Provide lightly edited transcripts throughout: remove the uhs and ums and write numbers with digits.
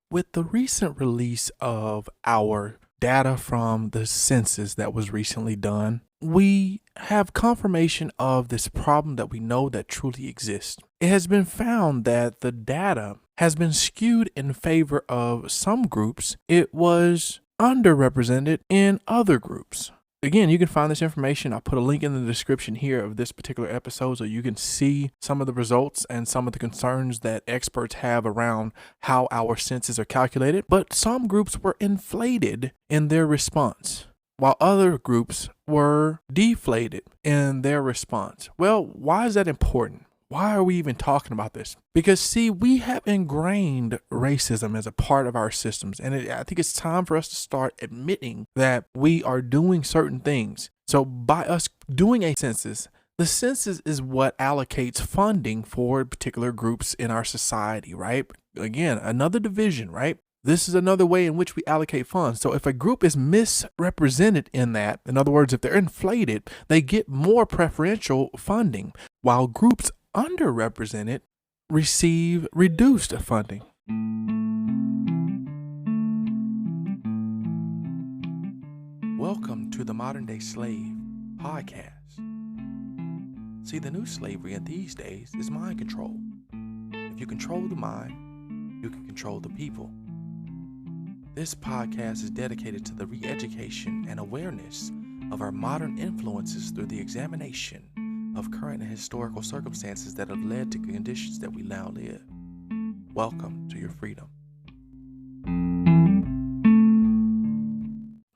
With the recent release of our data from the census that was recently done, we have confirmation of this problem that we know that truly exists. It has been found that the data has been skewed in favor of some groups. It was underrepresented in other groups. Again, you can find this information. I'll put a link in the description here of this particular episode so you can see some of the results and some of the concerns that experts have around how our census are calculated. But some groups were inflated in their response, while other groups were deflated in their response. Well, why is that important? Why are we even talking about this? Because, see, we have ingrained racism as a part of our systems. And I think it's time for us to start admitting that we are doing certain things. So by us doing a census, the census is what allocates funding for particular groups in our society, right? Again, another division, right? This is another way in which we allocate funds. So if a group is misrepresented in that, in other words, if they're inflated, they get more preferential funding, while groups underrepresented receive reduced funding. Welcome to the Modern Day Slave podcast. See, the new slavery in these days is mind control. If you control the mind, you can control the people. This podcast is dedicated to the re-education and awareness of our modern influences through the examination of current and historical circumstances that have led to conditions that we now live. Welcome to your freedom.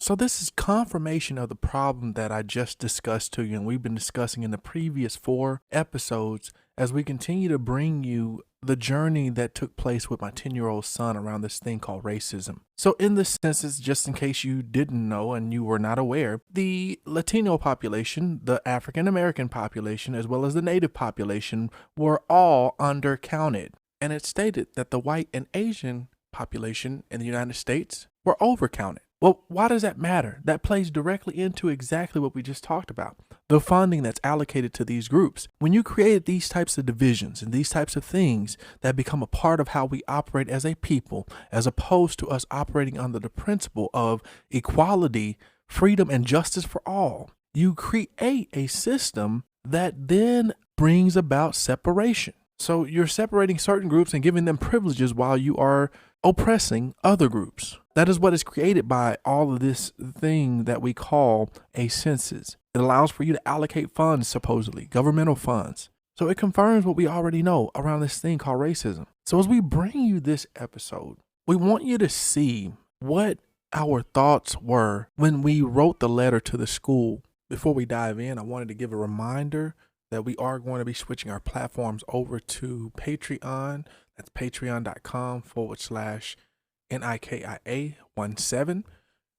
So this is confirmation of the problem that I just discussed to you, and we've been discussing in the previous 4 episodes as we continue to bring you the journey that took place with my 10-year-old son around this thing called racism. So in the census, just in case you didn't know and you were not aware, the Latino population, the African American population, as well as the Native population were all undercounted. And it stated that the white and Asian population in the United States were overcounted. Well, why does that matter? That plays directly into exactly what we just talked about, the funding that's allocated to these groups. When you create these types of divisions and these types of things that become a part of how we operate as a people, as opposed to us operating under the principle of equality, freedom, and justice for all, you create a system that then brings about separation. So you're separating certain groups and giving them privileges while you are oppressing other groups. That is what is created by all of this thing that we call a census. It allows for you to allocate funds, supposedly, governmental funds. So it confirms what we already know around this thing called racism. So as we bring you this episode, we want you to see what our thoughts were when we wrote the letter to the school. Before we dive in, I wanted to give a reminder that we are going to be switching our platforms over to Patreon. That's patreon.com/NIKIA17,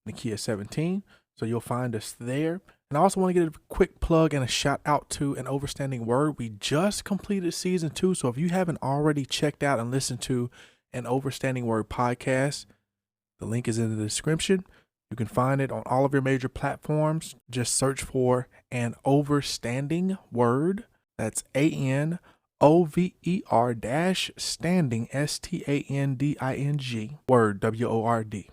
Nikia 17. So you'll find us there. And I also want to get a quick plug and a shout out to An Overstanding Word. We just completed season 2. So if you haven't already checked out and listened to An Overstanding Word podcast, the link is in the description. You can find it on all of your major platforms. Just search for An Overstanding Word. That's ANOVER-standing, STANDING, word, WORD.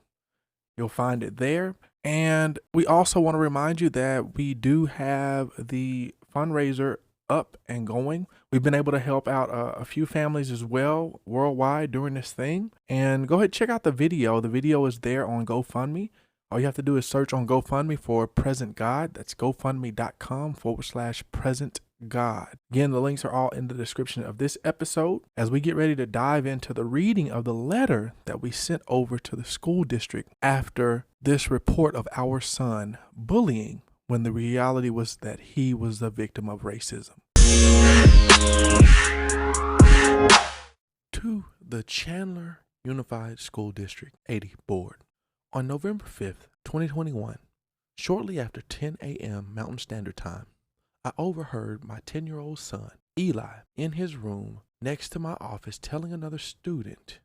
You'll find it there. And we also want to remind you that we do have the fundraiser up and going. We've been able to help out a few families as well worldwide during this thing. And go ahead, check out the video. The video is there on GoFundMe. All you have to do is search on GoFundMe for Present God. That's gofundme.com/Present God. Again, the links are all in the description of this episode as we get ready to dive into the reading of the letter that we sent over to the school district after this report of our son bullying, when the reality was that he was the victim of racism. To the Chandler Unified School District 80 Board. On November 5th, 2021, shortly after 10 a.m. Mountain Standard Time, I overheard my 10-year-old son, Eli, in his room next to my office telling another student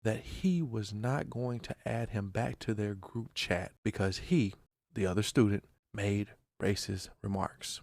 that he was not going to add him back to their group chat because he, the other student, made racist remarks.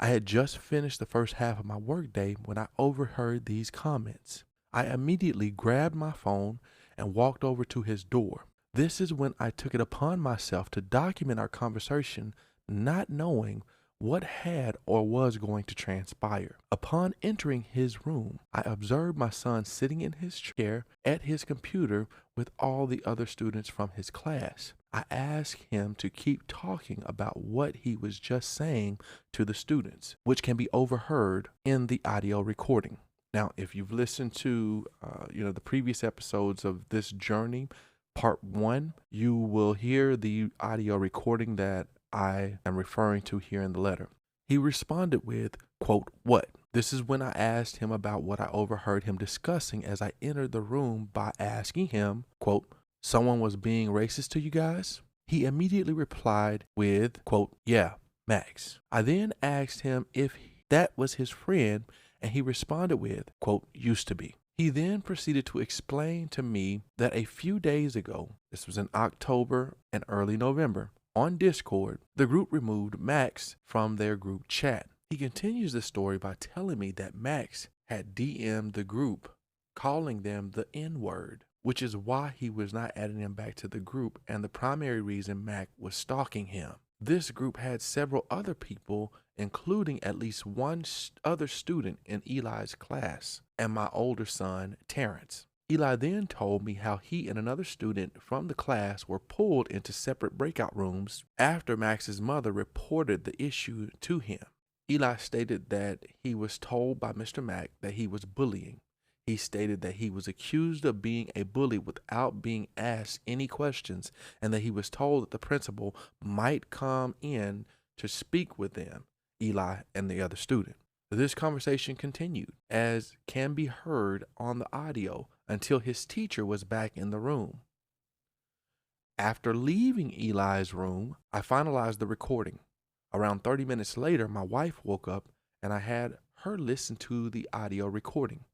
I had just finished the first half of my workday when I overheard these comments. I immediately grabbed my phone and walked over to his door. This is when I took it upon myself to document our conversation, not knowing what had or was going to transpire. Upon entering his room, I observed my son sitting in his chair at his computer with all the other students from his class. I asked him to keep talking about what he was just saying to the students, which can be overheard in the audio recording. Now, if you've listened to, the previous episodes of this journey, part 1, you will hear the audio recording that I am referring to here in the letter. He responded with, quote, "What?" This is when I asked him about what I overheard him discussing as I entered the room by asking him, quote, "Someone was being racist to you guys?" He immediately replied with, quote, "Yeah, Max." I then asked him if that was his friend, and he responded with, quote, "Used to be." He then proceeded to explain to me that a few days ago, this was in October and early November, on Discord, the group removed Max from their group chat. He continues the story by telling me that Max had DM'd the group, calling them the N-word, which is why he was not adding them back to the group and the primary reason Mac was stalking him. This group had several other people, including at least one other student in Eli's class and my older son, Terrence. Eli then told me how he and another student from the class were pulled into separate breakout rooms after Max's mother reported the issue to him. Eli stated that he was told by Mr. Mack that he was bullying. He stated that he was accused of being a bully without being asked any questions, and that he was told that the principal might come in to speak with them, Eli and the other student. This conversation continued, as can be heard on the audio, until his teacher was back in the room. After leaving Eli's room, I finalized the recording. Around 30 minutes later, my wife woke up and I had her listen to the audio recording.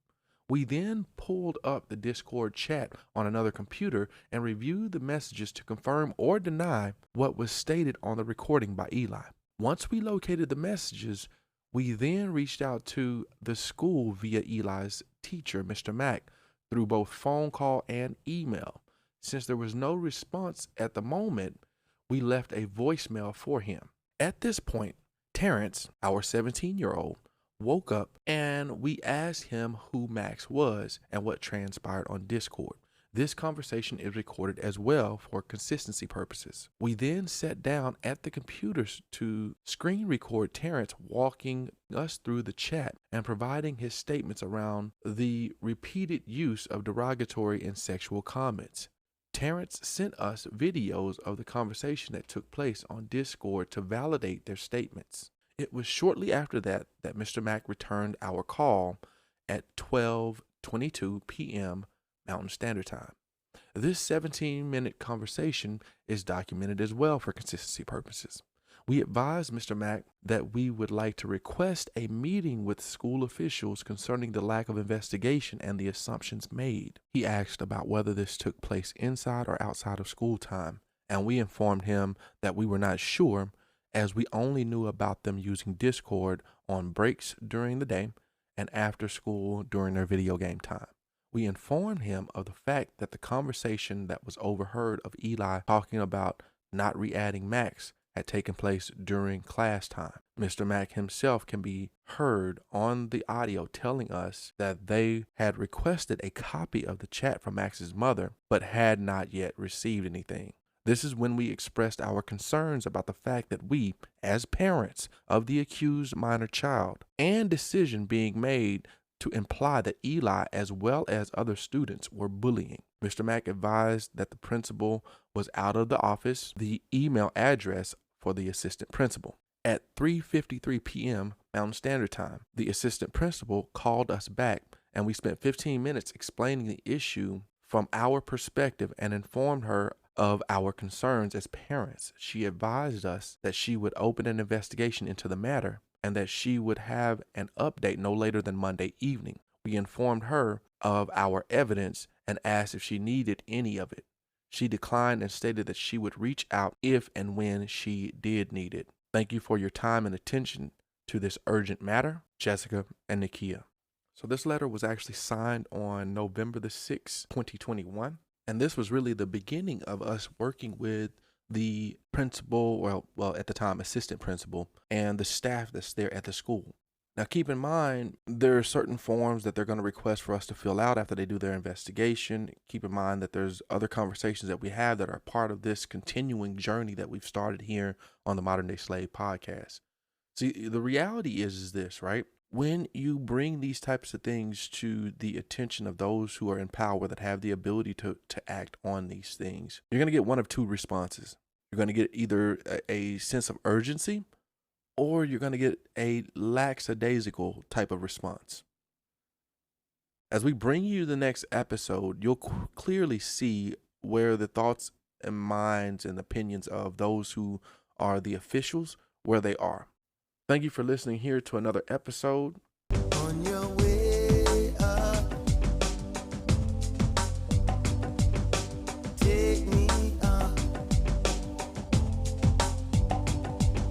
We then pulled up the Discord chat on another computer and reviewed the messages to confirm or deny what was stated on the recording by Eli. Once we located the messages, we then reached out to the school via Eli's teacher, Mr. Mack, through both phone call and email. Since there was no response at the moment, we left a voicemail for him. At this point, Terrence, our 17-year-old, woke up and we asked him who Max was and what transpired on Discord. This conversation is recorded as well for consistency purposes. We then sat down at the computers to screen record Terrence walking us through the chat and providing his statements around the repeated use of derogatory and sexual comments. Terrence sent us videos of the conversation that took place on Discord to validate their statements. It was shortly after that Mr. Mack returned our call at 12:22 p.m. Mountain Standard Time. This 17-minute conversation is documented as well for consistency purposes. We advised Mr. Mack that we would like to request a meeting with school officials concerning the lack of investigation and the assumptions made. He asked about whether this took place inside or outside of school time, and we informed him that we were not sure, as we only knew about them using Discord on breaks during the day and after school during their video game time. We informed him of the fact that the conversation that was overheard of Eli talking about not re-adding Max had taken place during class time. Mr. Mack himself can be heard on the audio telling us that they had requested a copy of the chat from Max's mother, but had not yet received anything. This is when we expressed our concerns about the fact that we, as parents of the accused minor child, and decision being made to imply that Eli, as well as other students, were bullying. Mr. Mack advised that the principal was out of the office, the email address for the assistant principal. At 3:53 p.m. Mountain Standard Time, the assistant principal called us back, and we spent 15 minutes explaining the issue from our perspective and informed her of our concerns as parents. She advised us that she would open an investigation into the matter and that she would have an update no later than Monday evening. We informed her of our evidence and asked if she needed any of it. She declined and stated that she would reach out if and when she did need it. Thank you for your time and attention to this urgent matter, Jessica and Nakia. So this letter was actually signed on November the 6th, 2021. And this was really the beginning of us working with the principal, well, at the time, assistant principal, and the staff that's there at the school. Now, keep in mind, there are certain forms that they're going to request for us to fill out after they do their investigation. Keep in mind that there's other conversations that we have that are part of this continuing journey that we've started here on the Modern Day Slave podcast. See, the reality is this, right? When you bring these types of things to the attention of those who are in power that have the ability to act on these things, you're going to get one of two responses. You're going to get either a sense of urgency, or you're going to get a lackadaisical type of response. As we bring you the next episode, you'll clearly see where the thoughts and minds and opinions of those who are the officials, where they are. Thank you for listening here to another episode. On your way up, take me up.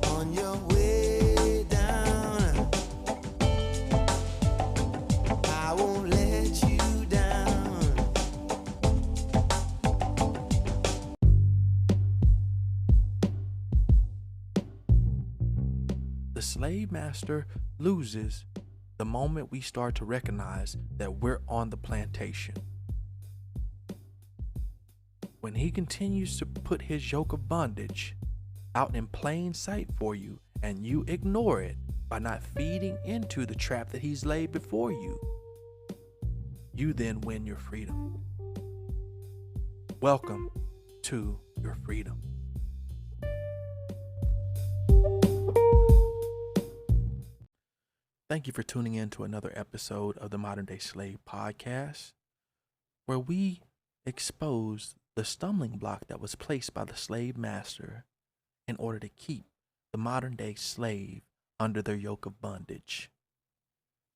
On your way down, I won't let you down. The slave master loses the moment we start to recognize that we're on the plantation. When he continues to put his yoke of bondage out in plain sight for you, and you ignore it by not feeding into the trap that he's laid before you, you then win your freedom. Welcome to your freedom. Thank you for tuning in to another episode of the Modern Day Slave podcast, where we expose the stumbling block that was placed by the slave master in order to keep the modern day slave under their yoke of bondage.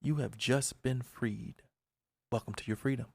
You have just been freed. Welcome to your freedom.